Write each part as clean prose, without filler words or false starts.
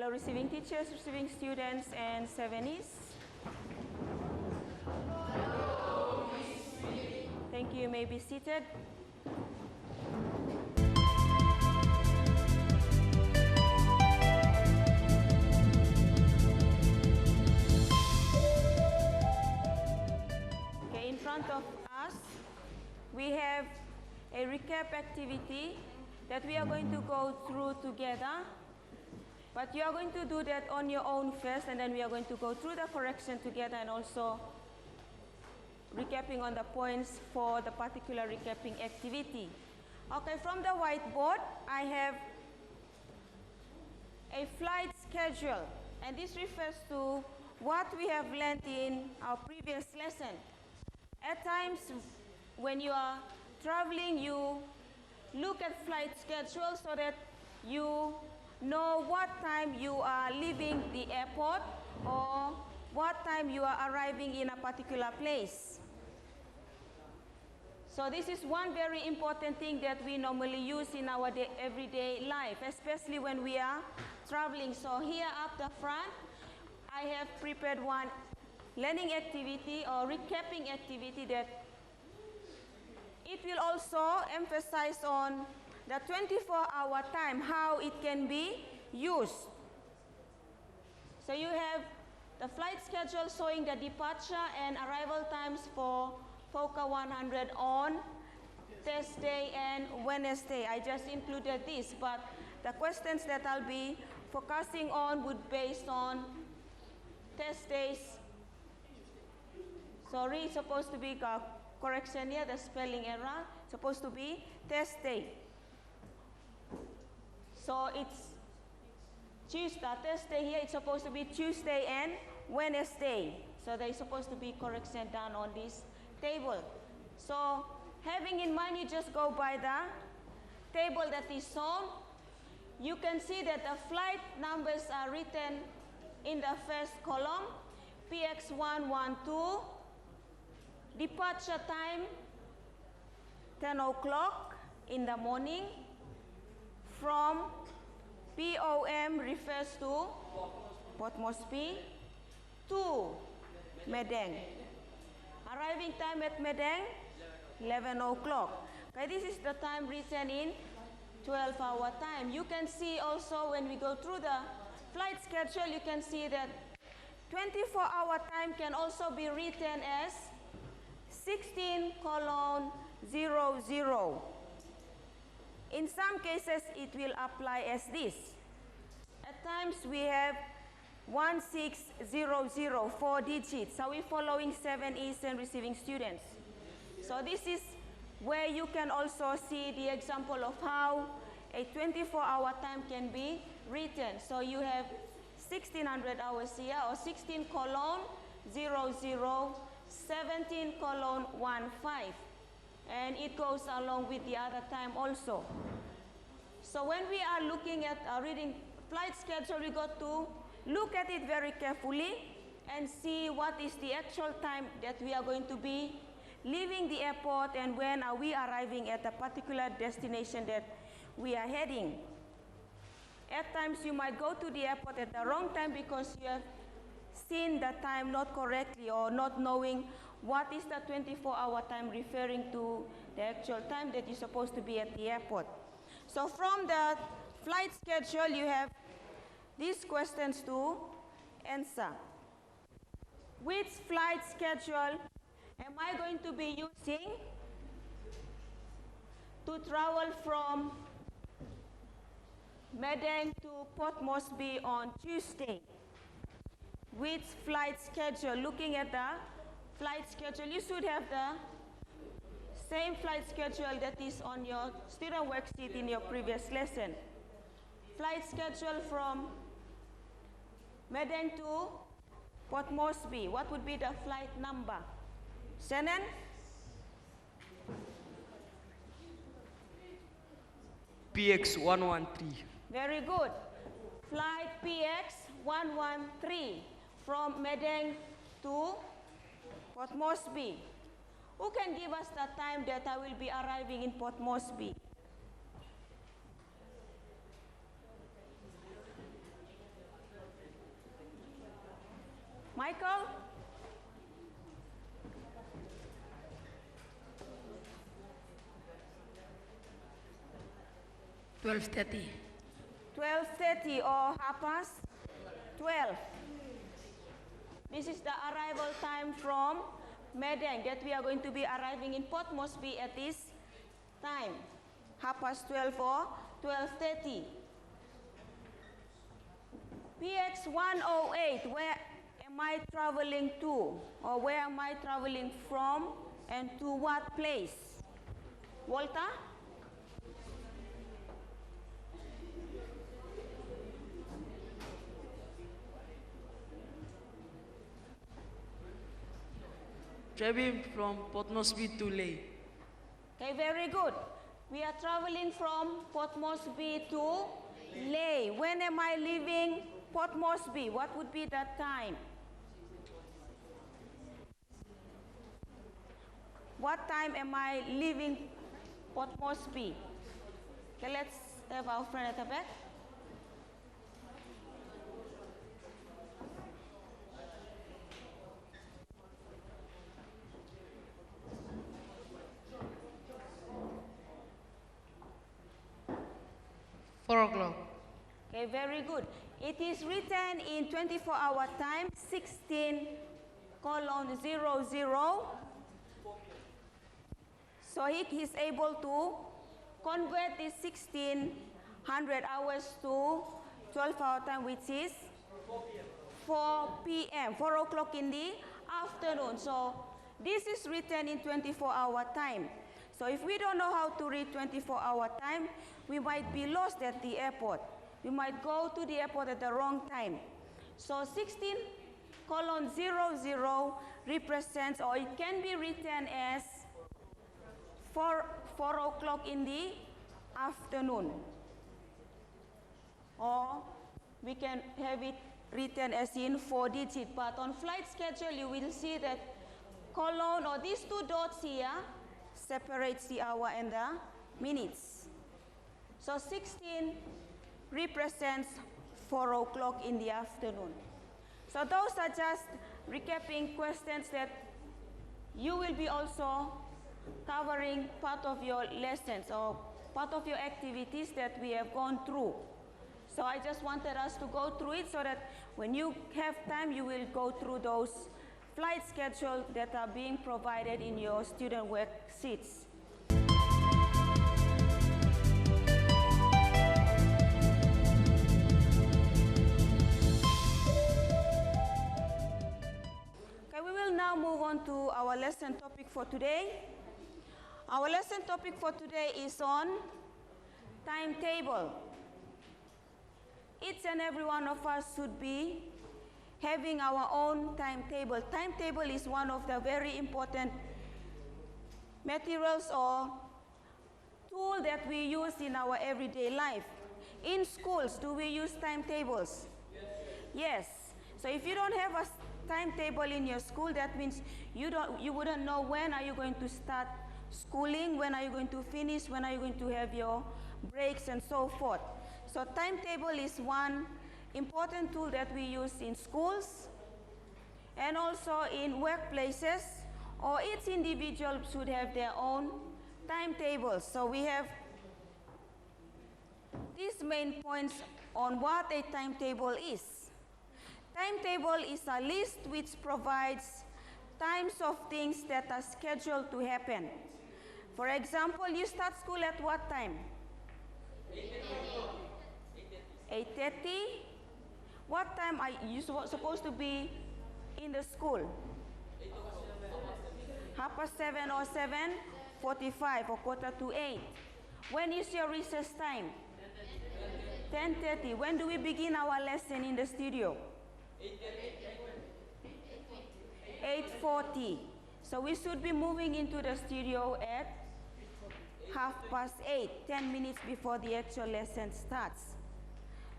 Hello, receiving teachers, receiving students, and 7Es. Thank you. You may be seated. Okay, in front of us, we have a recap activity that we are going to go through together. But you are going to do that on your own first, and then we are going to go through the correction together and also recapping on the points for the particular recapping activity. Okay, from the whiteboard, I have a flight schedule, and this refers to what we have learned in our previous lesson. At times, when you are traveling, you look at flight schedule so that you know what time you are leaving the airport or what time you are arriving in a particular place. So this is one very important thing that we normally use in our everyday life, especially when we are traveling. So here up the front, I have prepared one learning activity or recapping activity that it will also emphasize on the 24-hour time, how it can be used. So you have the flight schedule showing the departure and arrival times for FOCA 100 on Thursday and Wednesday. I just included this, but the questions that I'll be focusing on would be based on Thursdays. Sorry, it's supposed to be correction here, the spelling error. It's supposed to be Thursday. So it's Thursday here, it's supposed to be Tuesday and Wednesday. So there's supposed to be correction done on this table. So having in mind, you just go by the table that is shown. You can see that the flight numbers are written in the first column, PX112, departure time 10 o'clock in the morning. From POM refers to Port Moresby to Madang. Arriving time at Madang, 11 o'clock. Okay, this is the time written in 12-hour time. You can see also when we go through the flight schedule, you can see that 24-hour time can also be written as 16:00. In some cases, it will apply as this. At times, we have 1600, 4 digits. Are we following 7Es and receiving students? So this is where you can also see the example of how a 24-hour time can be written. So you have 1600 hours here, or 16:00, 17:15. And it goes along with the other time also. So when we are looking at reading flight schedule, we got to look at it very carefully and see what is the actual time that we are going to be leaving the airport and when are we arriving at a particular destination that we are heading. At times you might go to the airport at the wrong time because you have seen the time not correctly or not knowing what is the 24-hour time referring to the actual time that you're supposed to be at the airport. So from the flight schedule, you have these questions to answer. Which flight schedule am I going to be using to travel from Madang to Port Moresby on Tuesday? Which flight schedule? Looking at the flight schedule, you should have the same flight schedule that is on your student worksheet in your previous lesson. Flight schedule from Madang to Port Moresby. What would be the flight number? Shannon? PX113. Very good. Flight PX113 from Madang to Port Moresby. Who can give us the time that I will be arriving in Port Moresby? Michael? 12:30. 12:30 or 12:30. This is the arrival time from Medang that we are going to be arriving in Port Moresby at this time. 12:30 or 12:30. PX 108, where am I traveling to? Or where am I traveling from and to what place? Walter? Traveling from Port Moresby to Leh. Okay, very good. We are traveling from Port Moresby to Leh. When am I leaving Port Moresby? What would be that time? What time am I leaving Port Moresby? Okay, let's have our friend at the back. Okay, very good. It is written in 24-hour time, 16:00. So he is able to convert this 1600 hours to 12-hour time, which is 4 p.m., 4 o'clock in the afternoon. So this is written in 24-hour time. So if we don't know how to read 24-hour time, we might be lost at the airport. We might go to the airport at the wrong time. So 16:00 represents, or it can be written as 4 o'clock in the afternoon. Or we can have it written as in 4 digits. But on flight schedule, you will see that colon or these two dots here separates the hour and the minutes. So 16 represents 4 o'clock in the afternoon. So those are just recapping questions that you will be also covering part of your lessons or part of your activities that we have gone through. So I just wanted us to go through it so that when you have time, you will go through those flight schedules that are being provided in your student worksheets. Okay, we will now move on to our lesson topic for today. Our lesson topic for today is on timetable. Each and every one of us should be having our own timetable. Timetable is one of the very important materials or tool that we use in our everyday life. In schools, do we use timetables? Yes. So if you don't have a timetable in your school, that means you wouldn't know when are you going to start schooling, when are you going to finish, when are you going to have your breaks and so forth. So timetable is one important tool that we use in schools and also in workplaces, or each individual should have their own timetables. So we have these main points on what a timetable is. Timetable is a list which provides times of things that are scheduled to happen. For example, you start school at what time? 8:30. What time are you supposed to be in the school? 7:30 or 7:45 or 7:45. When is your recess time? 10:30. When do we begin our lesson in the studio? 8:40. So we should be moving into the studio at 8:30, 10 minutes before the actual lesson starts.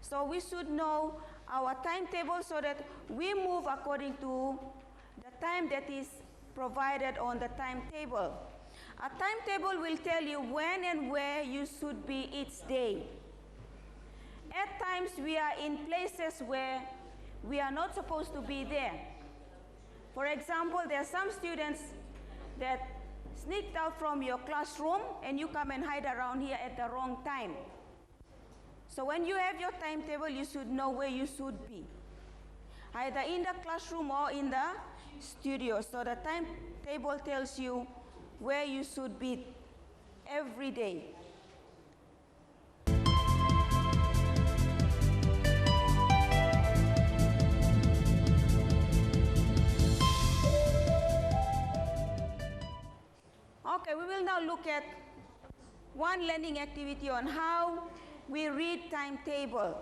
So we should know our timetable so that we move according to the time that is provided on the timetable. A timetable will tell you when and where you should be each day. At times we are in places where we are not supposed to be there. For example, there are some students that sneaked out from your classroom and you come and hide around here at the wrong time. So when you have your timetable, you should know where you should be, either in the classroom or in the studio. So the timetable tells you where you should be every day. Okay, we will now look at one learning activity on how we read timetable.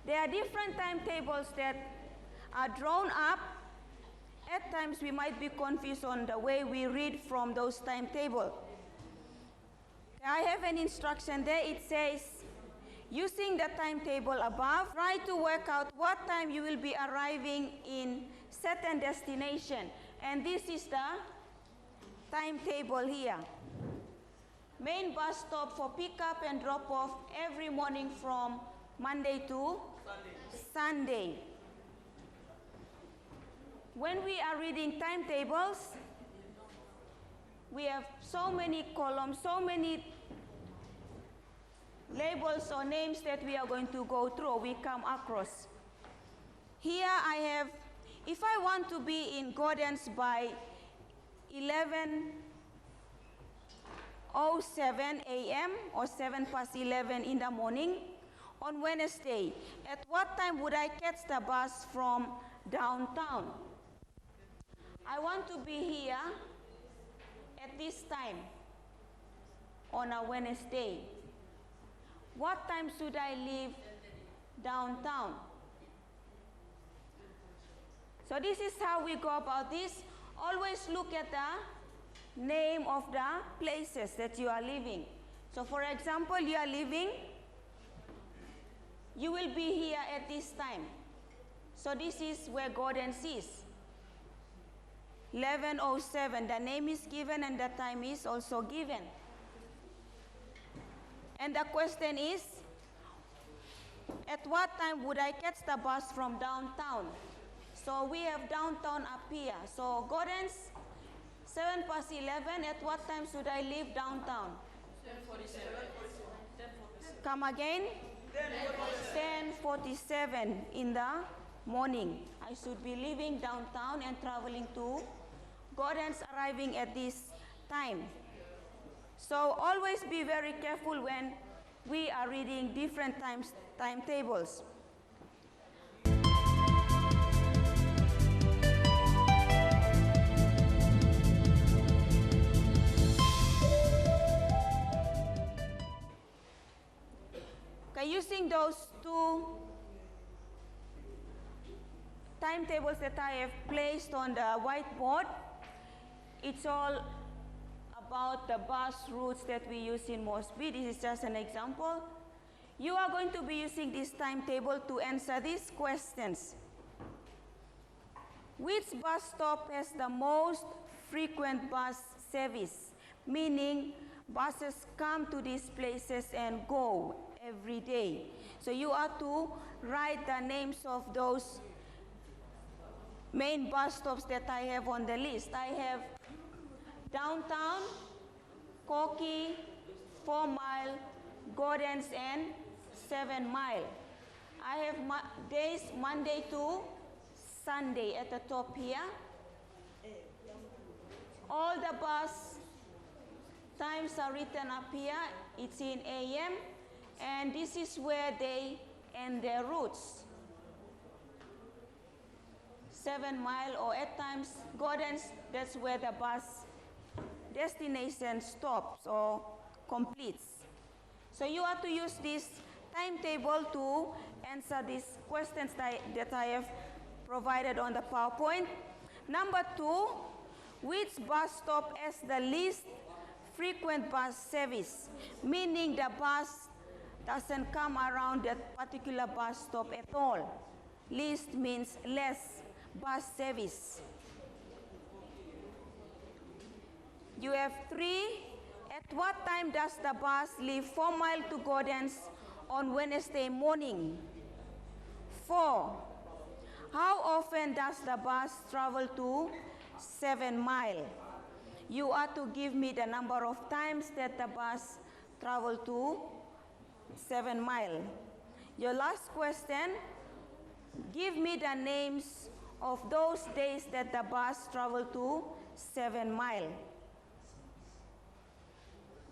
There are different timetables that are drawn up. At times we might be confused on the way we read from those timetables. I have an instruction there. It says, using the timetable above, try to work out what time you will be arriving in certain destination. And this is the timetable here. Main bus stop for pick up and drop off every morning from Monday to Sunday. When we are reading timetables, we have so many columns, so many labels or names that we are going to go through, we come across. Here I have, if I want to be in Gordon's by 11:07 a.m. or 11:07 in the morning on Wednesday, at what time would I catch the bus from downtown? I want to be here at this time on a Wednesday. What time should I leave downtown? So this is how we go about this. Always look at the name of the places that you are living. So for example, you are living, you will be here at this time. So this is where Gordon's is. 11:07, the name is given and the time is also given. And the question is, at what time would I catch the bus from downtown? So we have downtown up here. So Gordon's 11:07, at what time should I leave downtown? 10:47. Come again? 10:47 in the morning. I should be leaving downtown and traveling to Gordon's, arriving at this time. So always be very careful when we are reading different timetables. Okay, using those two timetables that I have placed on the whiteboard, it's all about the bus routes that we use in Mosby. This is just an example. You are going to be using this timetable to answer these questions. Which bus stop has the most frequent bus service? Meaning buses come to these places and go every day. So you are to write the names of those main bus stops that I have on the list. I have Downtown, Koki, 4 Mile, Gordon's, and 7 Mile. I have days Monday to Sunday at the top here. All the bus times are written up here. It's in AM, and this is where they end their routes. 7 Mile, or at times Gordon's, that's where the bus destination stops or completes. So you are to use this timetable to answer these questions that I have provided on the PowerPoint. Number 2, which bus stop has the least frequent bus service? Meaning the bus doesn't come around that particular bus stop at all. Least means less bus service. You have 3. At what time does the bus leave 4 Mile to Gordon's on Wednesday morning? 4. How often does the bus travel to 7 Mile? You are to give me the number of times that the bus travel to 7 Mile. Your last question, give me the names of those days that the bus travel to 7 Mile.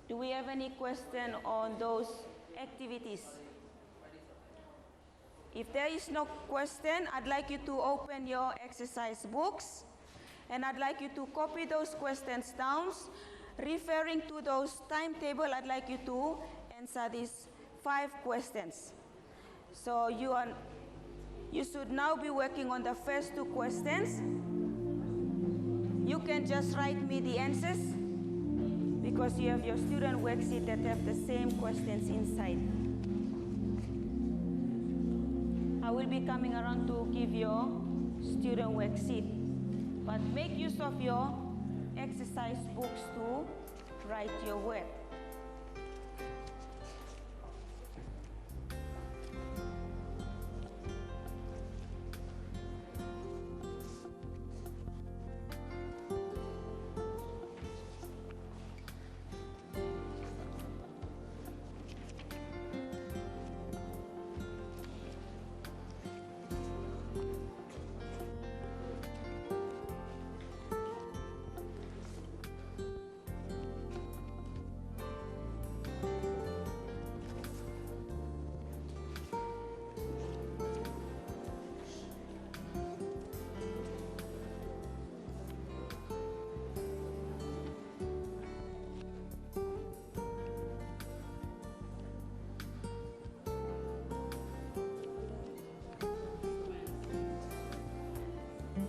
Do we have any question on those activities? If there is no question, I'd like you to open your exercise books, and I'd like you to copy those questions down. Referring to those timetable, I'd like you to answer these 5 questions. So you should now be working on the first 2 questions. You can just write me the answers because you have your student worksheet that have the same questions inside. I will be coming around to give your student worksheet, but make use of your exercise books to write your work.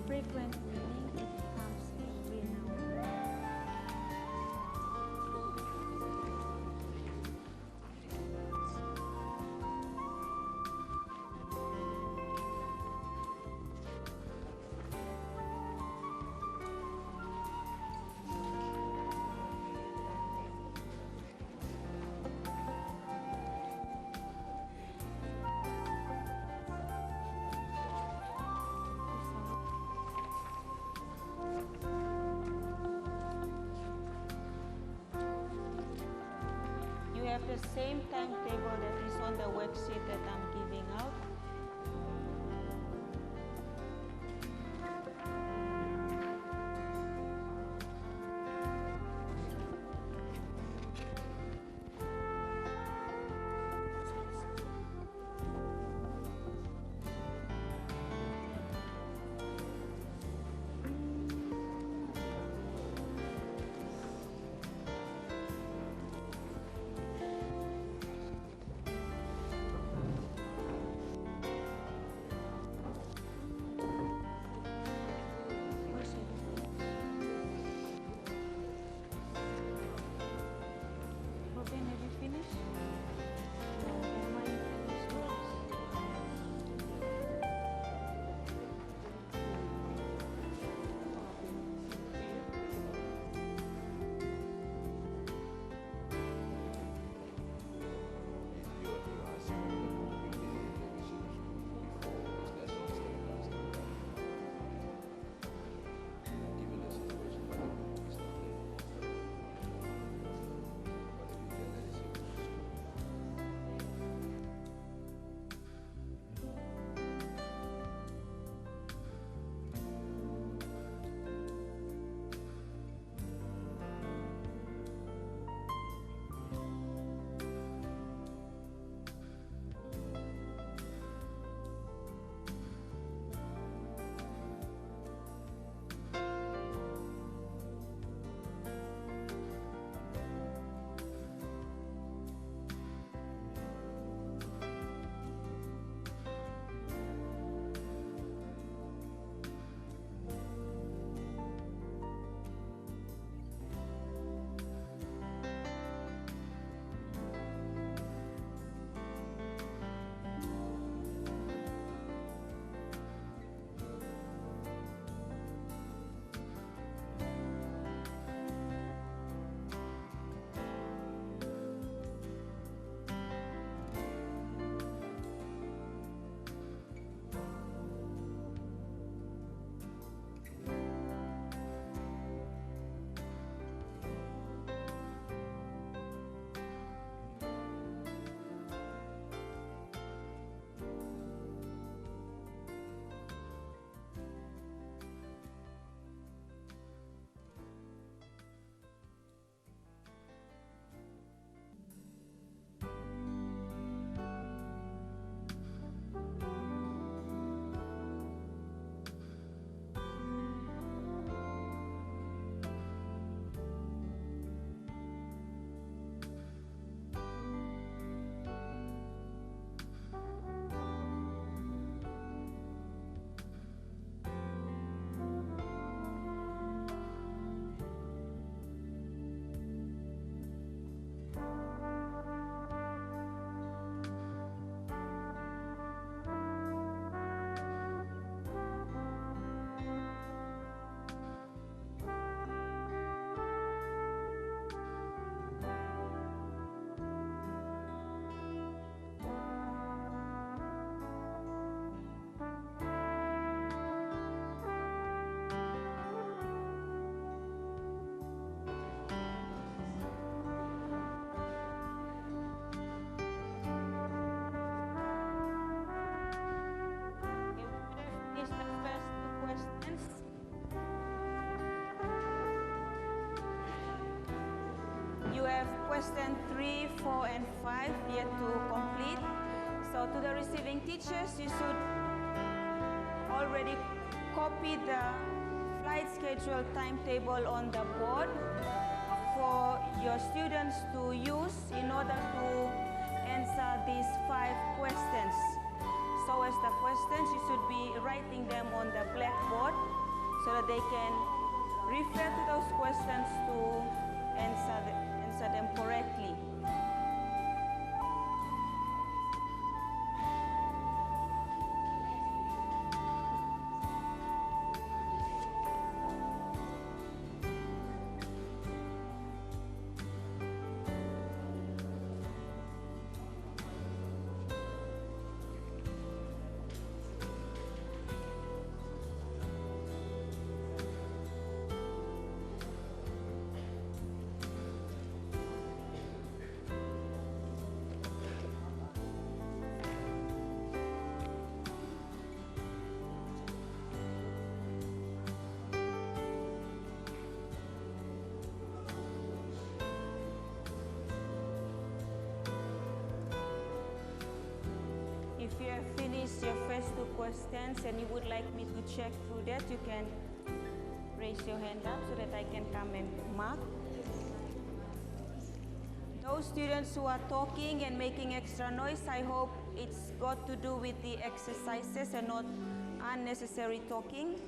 Frequent reading, it comes every now and then. You have the same timetable that is on the worksheet that I'm giving out. question 3, 4, and 5 yet to complete. So to the receiving teachers, you should already copy the flight schedule timetable on the board for your students to use in order to answer these 5 questions. So as the questions, you should be writing them on the blackboard so that they can refer to those questions to answer them correctly. If you have finished your first 2 questions and you would like me to check through that, you can raise your hand up so that I can come and mark. Those students who are talking and making extra noise, I hope it's got to do with the exercises and not unnecessary talking.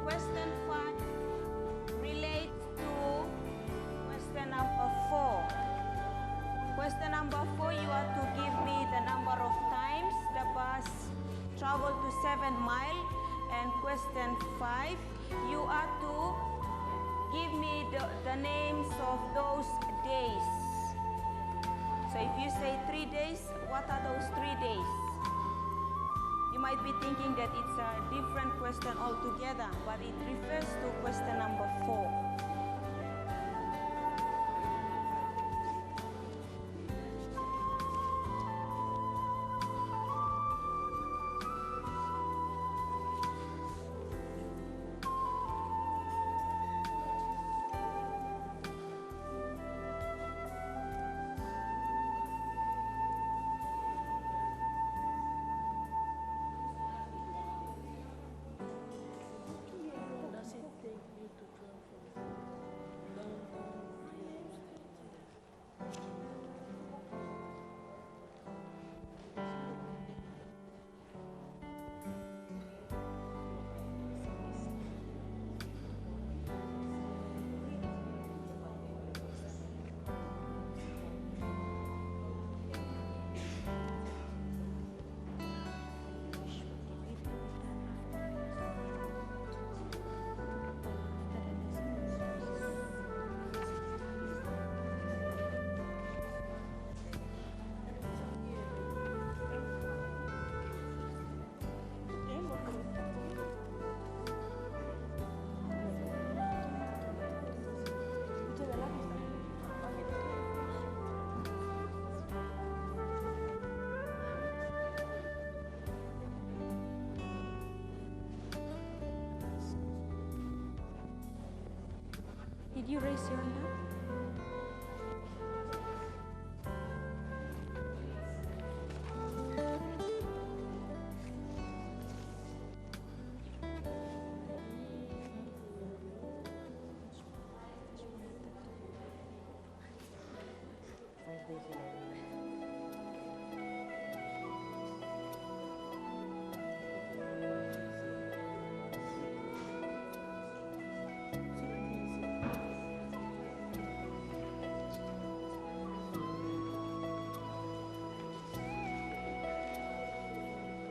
Question 5 relates to question number 4. Question number 4, you are to give me the number of times the bus traveled to 7 Mile. And question 5, you are to give me the names of those days. So if you say 3 days, what are those 3 days? You might be thinking that it's a different question altogether, but it refers to question number 4. Does it take you to 12? Did you raise your hand?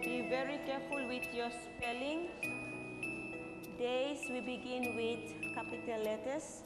Be very careful with your spelling. Days we begin with capital letters.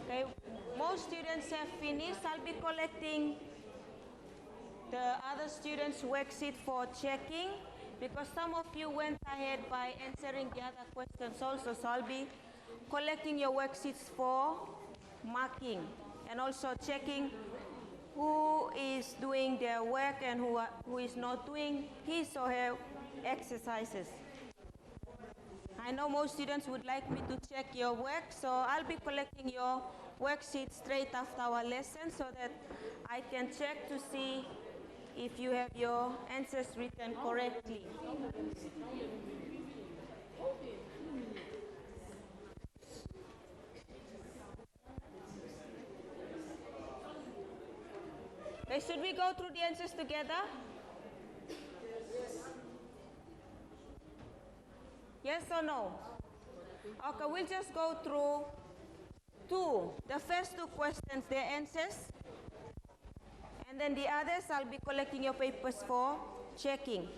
Okay, most students have finished. I'll be collecting the other students' worksheet for checking because some of you went ahead by answering the other questions also. So I'll be collecting your worksheets for marking and also checking who is doing their work and who is not doing his or her exercises. I know most students would like me to check your work, so I'll be collecting your worksheet straight after our lesson so that I can check to see if you have your answers written correctly. Okay, should we go through the answers together? Yes or no? Okay, we'll just go through the first two questions, their answers. And then the others, I'll be collecting your papers for checking.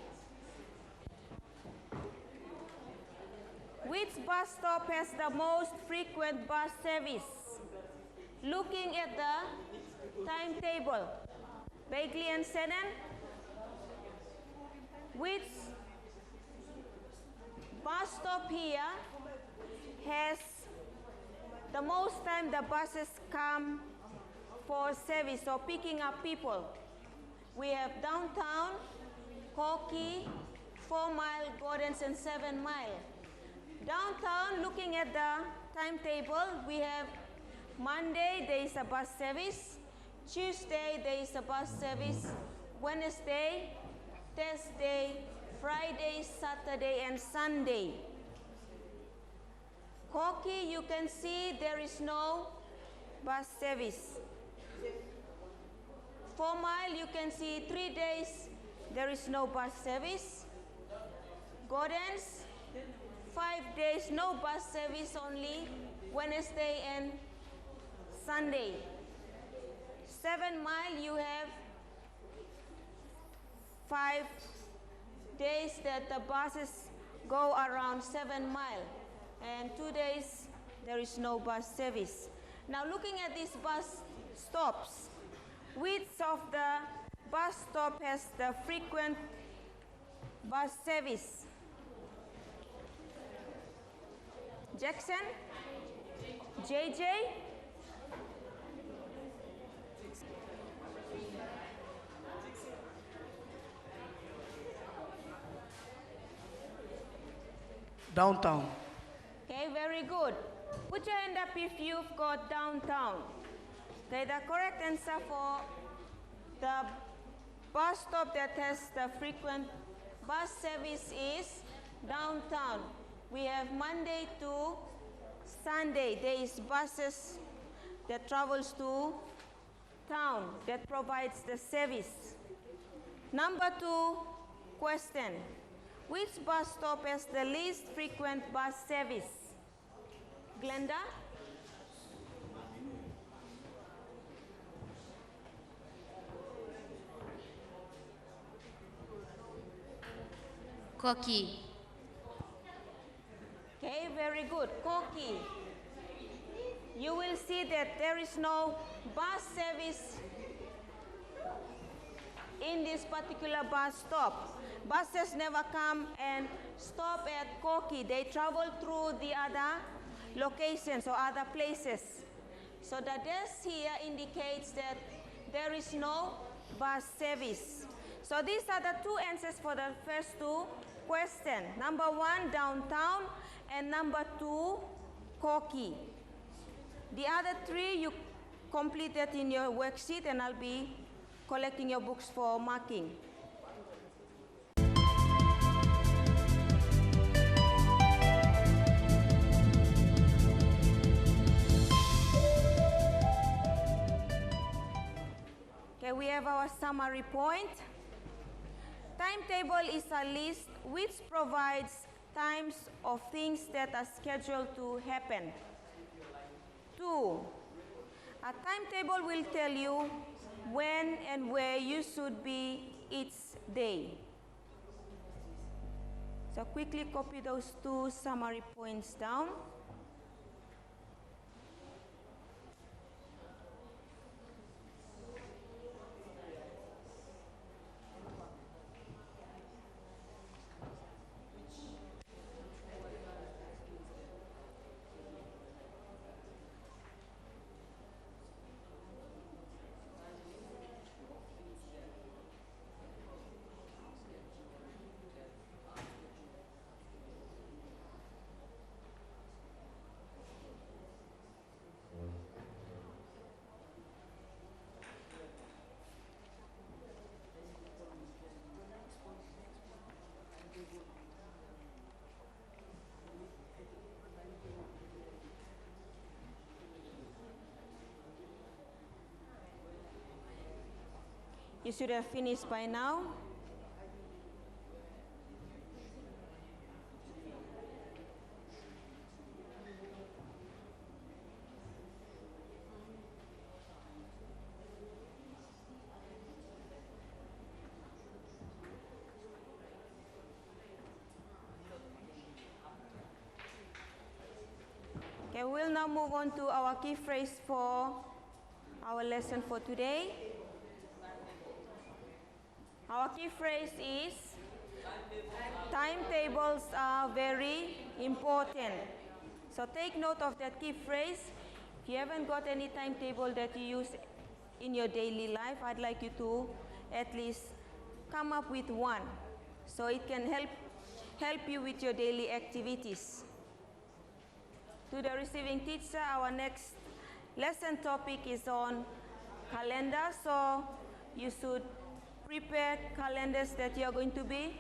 Which bus stop has the most frequent bus service? looking at the timetable. Bagley and Senan, which bus stop here has the most time the buses come for service or picking up people? We have downtown, Corky, 4 Mile, Gordons, and 7 Mile. Downtown, looking at the timetable, we have Monday, there is a bus service. Tuesday, there is a bus service. Wednesday, Thursday, Friday, Saturday, and Sunday. Corky, you can see there is no bus service. 4 Mile, you can see 3 days there is no bus service. Gordons, 5 days no bus service, only Wednesday and Sunday. 7 Mile, you have 5 days that the buses go around 7 Mile, and 2 days there is no bus service. Now looking at these bus stops, which of the bus stop has the frequent bus service? Jackson? JJ? Downtown. Okay, very good. Put your hand up if you've got downtown. Okay, the correct answer for the bus stop that has the frequent bus service is downtown. We have Monday to Sunday. There is buses that travels to town that provides the service. Number 2 question. Which bus stop has the least frequent bus service? Glenda? Corky. Okay, very good. Corky. You will see that there is no bus service in this particular bus stop. Buses never come and stop at Corky. They travel through the other locations or other places. So the dash here indicates that there is no bus service. So these are the 2 answers for the first 2 questions. Number 1, downtown, and number 2, Corky. The other 3 you completed in your worksheet, and I'll be collecting your books for marking. Okay, we have our summary point. Timetable is a list which provides times of things that are scheduled to happen. 2, a timetable will tell you when and where you should be each day. So quickly copy those 2 summary points down. You should have finished by now. Okay, we'll now move on to our key phrase for our lesson for today. Our key phrase is timetables are very important. So take note of that key phrase. If you haven't got any timetable that you use in your daily life, I'd like you to at least come up with one so it can help you with your daily activities. To the receiving teacher, our next lesson topic is on calendar, so you should prepare calendars that you are going to be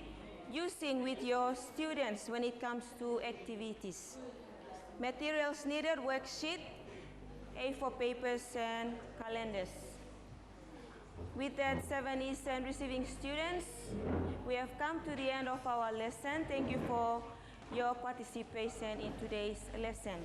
using with your students when it comes to activities. Materials needed: worksheet, A4 papers, and calendars. With that, 7 East and receiving students, we have come to the end of our lesson. Thank you for your participation in today's lesson.